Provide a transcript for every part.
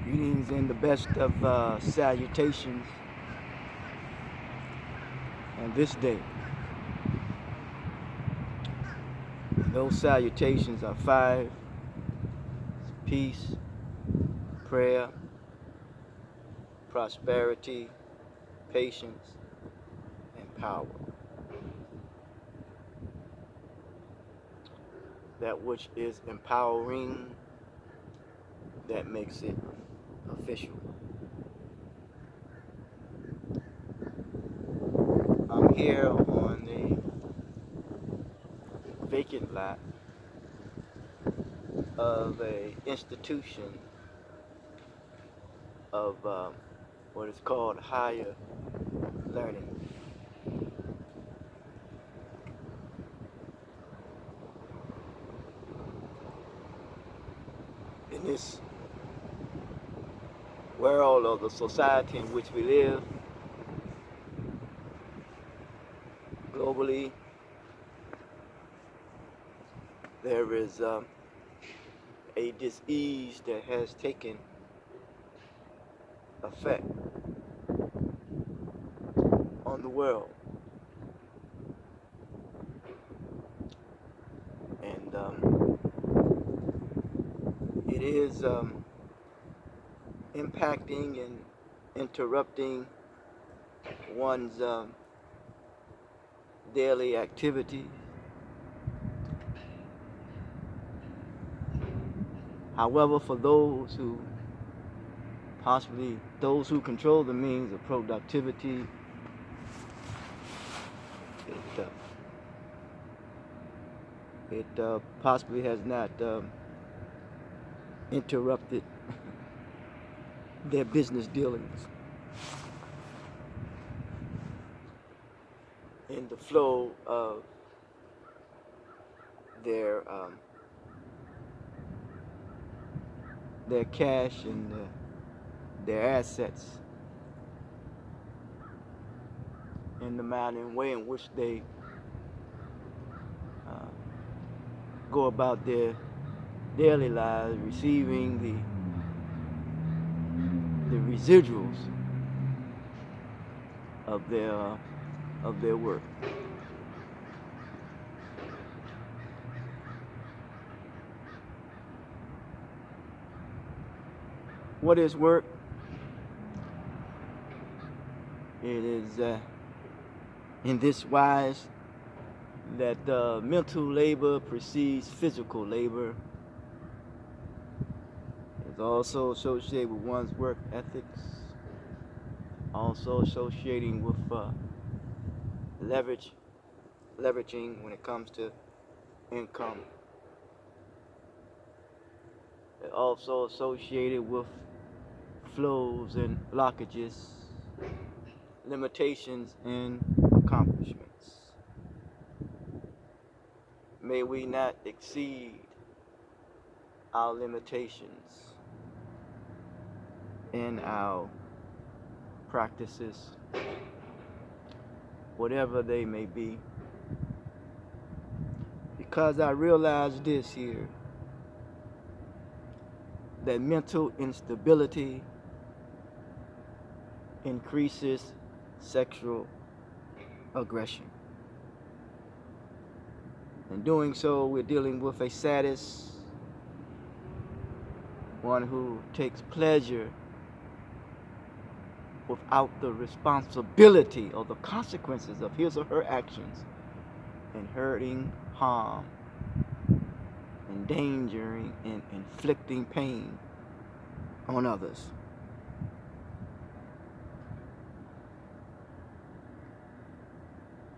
Greetings and the best of salutations on this day. Those salutations are five: peace, prayer, prosperity, patience, and power. That which is empowering, that makes it official. I'm here on a vacant lot of a institution of what is called higher learning. In this world or the society in which we live, globally, there is a disease that has taken effect on the world. And it is impacting and interrupting one's daily activities. However, for those who control the means of productivity, it possibly has not interrupted their business dealings in the flow of their cash and their assets, in the manner and way in which they go about their daily lives, receiving the residuals of their work. What is work? It is in this wise that mental labor precedes physical labor. It's also associated with one's work ethics, also associating with leveraging when it comes to income. It's also associated with flows and blockages, limitations and accomplishments. May we not exceed our limitations in our practices, whatever they may be, because I realize this here, that mental instability increases sexual aggression. In doing so, we're dealing with a sadist, one who takes pleasure without the responsibility or the consequences of his or her actions in hurting, harm, endangering, and inflicting pain on others.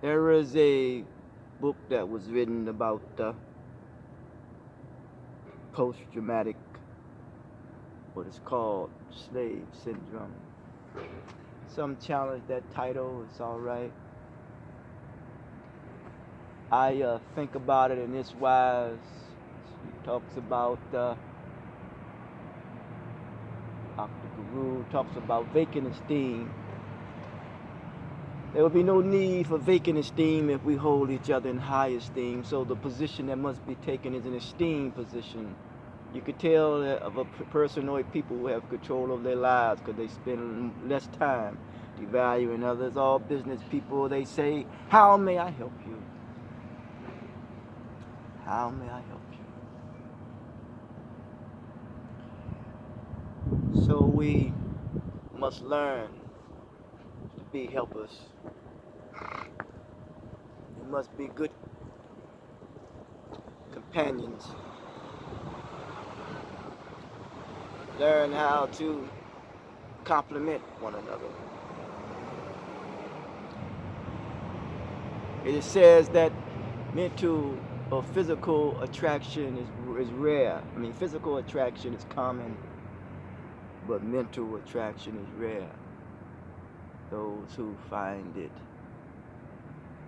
There is a book that was written about post-traumatic, what is called slave syndrome. Some challenge that title, it's all right. I think about it in this wise. He talks about, Dr. Guru talks about vacant esteem. There will be no need for vacant esteem if we hold each other in high esteem. So the position that must be taken is an esteem position You could tell that of a person or people who have control of their lives because they spend less time devaluing others. All business people, they say, how may I help you? How may I help you? So we must learn to be helpers. We must be good companions. Learn how to complement one another. It says that mental or physical attraction is rare. I mean, physical attraction is common, but mental attraction is rare. Those who find it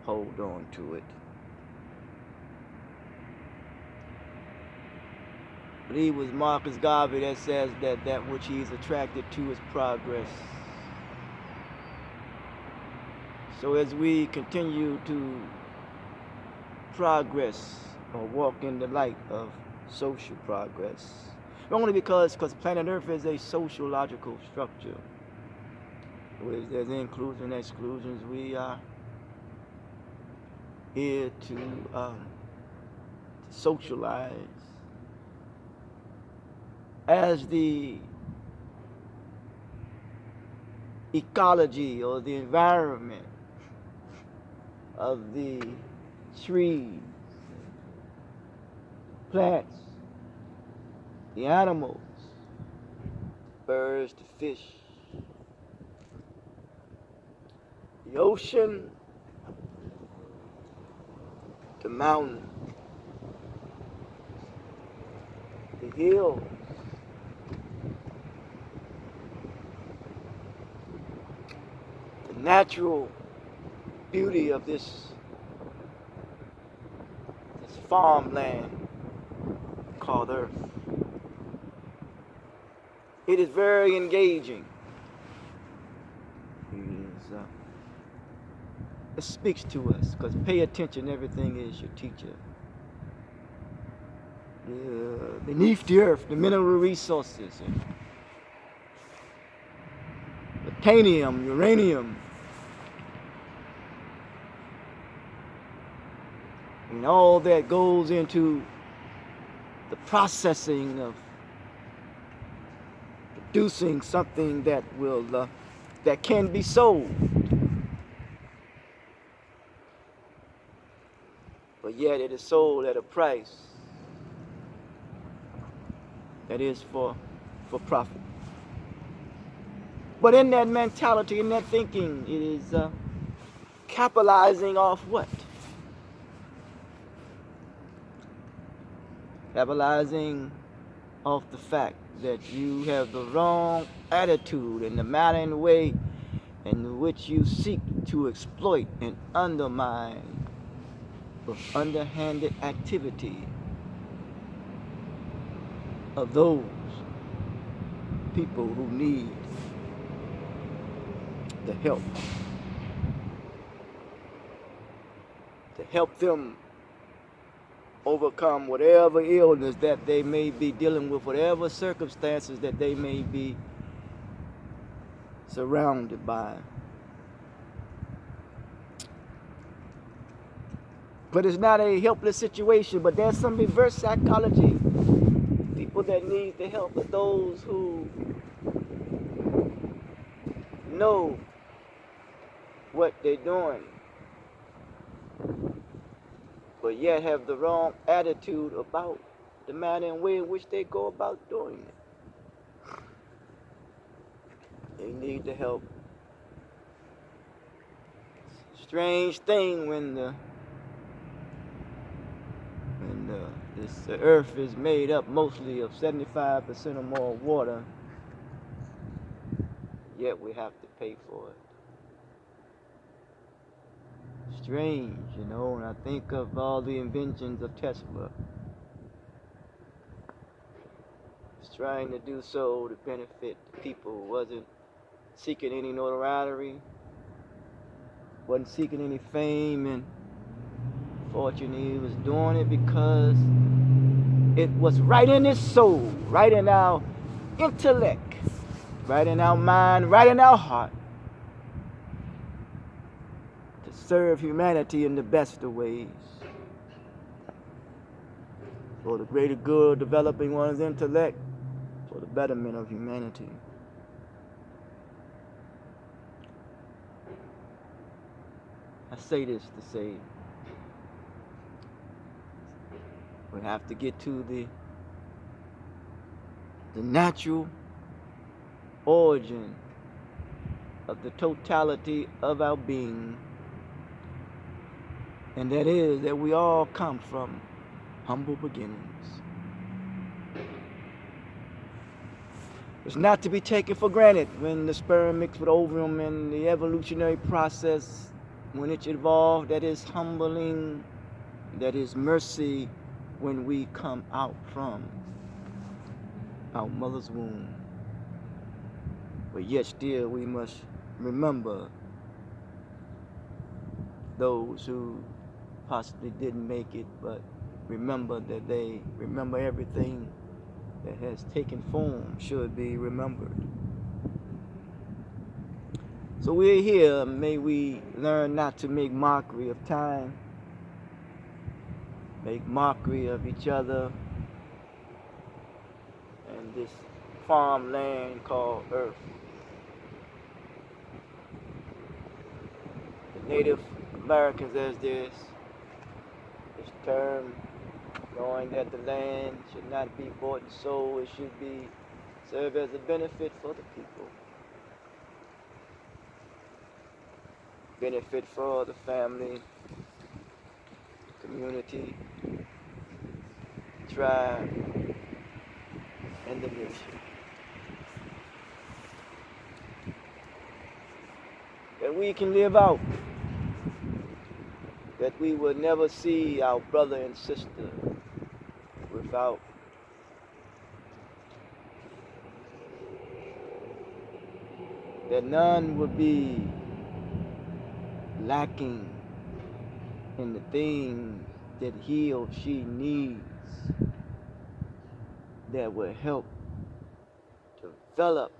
hold on to it. I believe it was Marcus Garvey that says that that which he is attracted to is progress. So as we continue to progress or walk in the light of social progress, only because planet Earth is a sociological structure. There's inclusions and exclusions. We are here to socialize. As the ecology or the environment of the trees, plants, the animals, birds, the fish, the ocean, the mountain, the hills, the natural beauty of this farmland called Earth. It is very engaging. It speaks to us because pay attention, everything is your teacher. Beneath the earth, the mineral resources, titanium, uranium, and all that goes into the processing of producing something that will that can be sold, but yet it is sold at a price that is for profit. But in that mentality, in that thinking, it is capitalizing off what? Capitalizing off the fact that you have the wrong attitude and the manner and the way in which you seek to exploit and undermine with underhanded activity of those people who need the help, to help them overcome whatever illness that they may be dealing with, whatever circumstances that they may be surrounded by. But it's not a helpless situation, but there's some reverse psychology. People that need the help are those who know what they're doing, but yet have the wrong attitude about the manner and way in which they go about doing it. They need the help. Strange thing when this earth is made up mostly of 75% or more water, yet we have to pay for it. Strange, you know, when I think of all the inventions of Tesla. He's trying to do so to benefit the people, wasn't seeking any notoriety, wasn't seeking any fame and fortune. He was doing it because It was right in his soul, right in our intellect, right in our mind, right in our heart, to serve humanity in the best of ways, for the greater good, developing one's intellect, for the betterment of humanity. I say this to say we have to get to the natural origin of the totality of our being, and that is that we all come from humble beginnings. It's not to be taken for granted when the sperm mixed with ovum and the evolutionary process, when it evolved, that is humbling, that is mercy when we come out from our mother's womb. But yet still we must remember those who possibly didn't make it, but remember that they remember everything that has taken form should be remembered. So we're here, may we learn not to make mockery of time, make mockery of each other and this farmland called Earth. The Native Americans, as this term, knowing that the land should not be bought and sold, it should be serve as a benefit for the people, benefit for the family, community, tribe, and the nation. That we can live out, that we will never see our brother and sister without that none would be lacking in the things that he or she needs that will help develop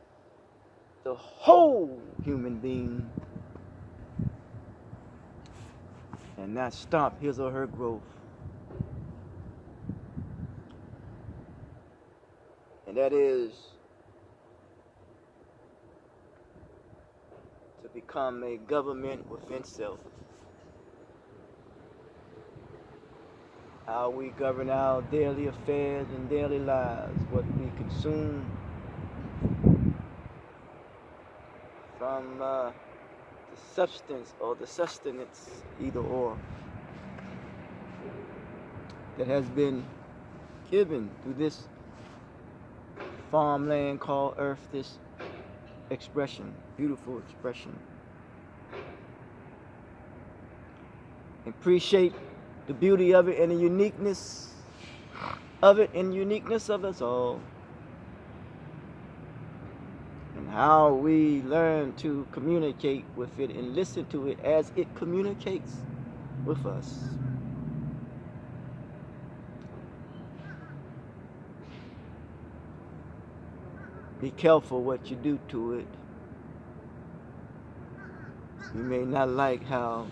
the whole human being and not stop his or her growth. And that is to become a government within self. How we govern our daily affairs and daily lives, what we consume from the substance or the sustenance, either or, that has been given through this farmland called Earth, this expression, beautiful expression. Appreciate the beauty of it and the uniqueness of it and uniqueness of us all. And how we learn to communicate with it and listen to it as it communicates with us. Be careful what you do to it. You may not like how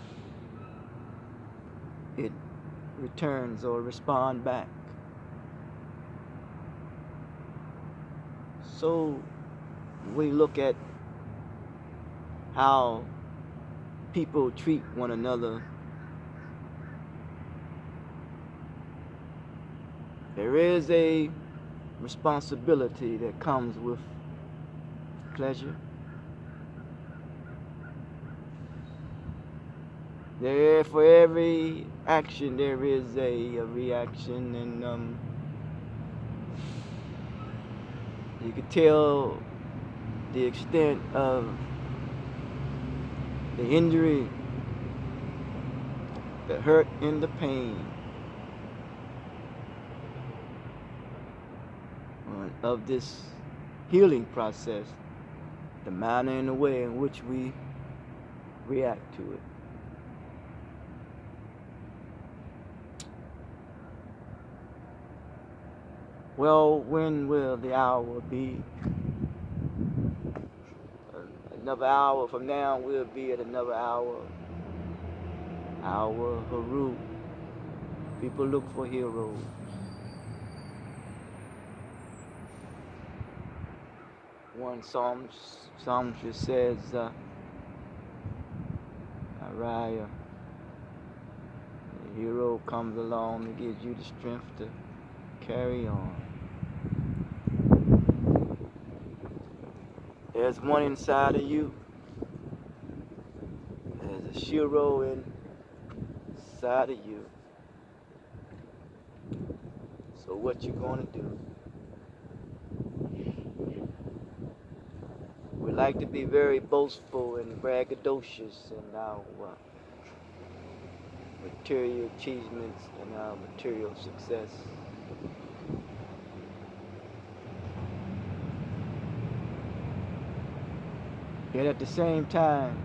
it returns or responds back. So we look at how people treat one another. There is a responsibility that comes with pleasure. There, for every action, there is a reaction, and you can tell the extent of the injury, the hurt, and the pain of this healing process, the manner and the way in which we react to it. Well, when will the hour be? Another hour from now, we'll be at another hour. Our Haru. People look for heroes. One psalmist says, Araya, the hero comes along and gives you the strength to carry on. There's one inside of you. There's a hero inside of you. So what you gonna do? We like to be very boastful and braggadocious in our material achievements and our material success. Yet at the same time,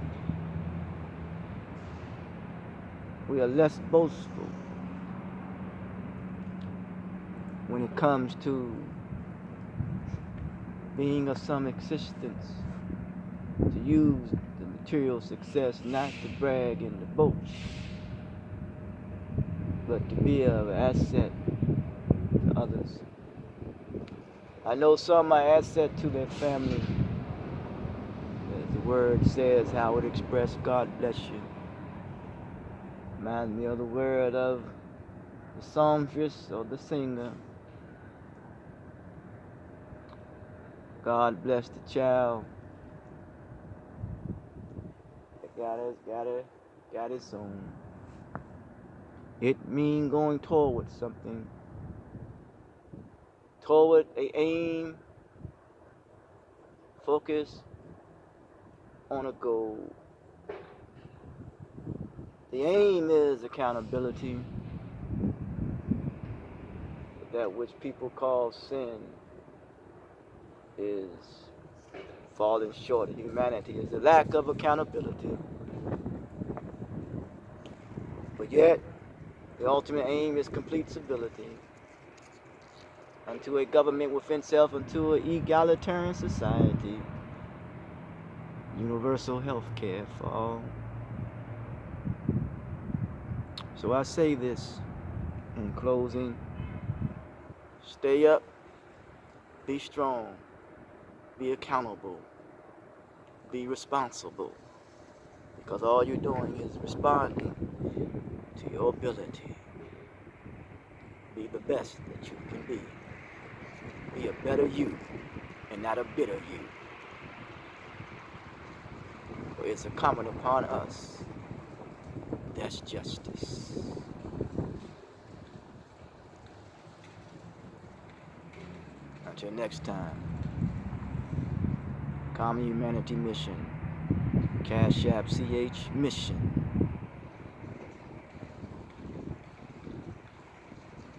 we are less boastful when it comes to being of some existence, to use the material success not to brag and to boast, but to be of asset to others. I know some are asset to their family. As the word says, how it expressed, God bless you. Reminds me of the word of the psalmist or the singer. God bless the child that got his own. It means going toward something, toward a aim, focus on a goal. The aim is accountability. That which people call sin is falling short of humanity, is the lack of accountability. But yet, the ultimate aim is complete civility unto a government within self, unto an egalitarian society, universal health care for all. So I say this in closing: stay up, be strong, be accountable, be responsible, because all you're doing is responding to your ability. Be the best that you can be. Be a better you and not a bitter you. For it's incumbent upon us. That's justice. Until next time, Common Humanity Mission, Cash App CH Mission.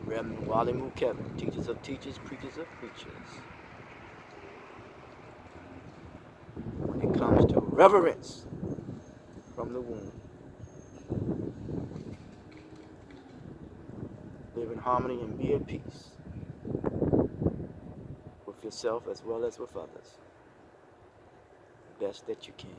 Reverend Walimu Kevin, teachers of teachers, preachers of preachers. When it comes to reverence from the womb, live in harmony and be at peace with yourself as well as with others. Best that you can.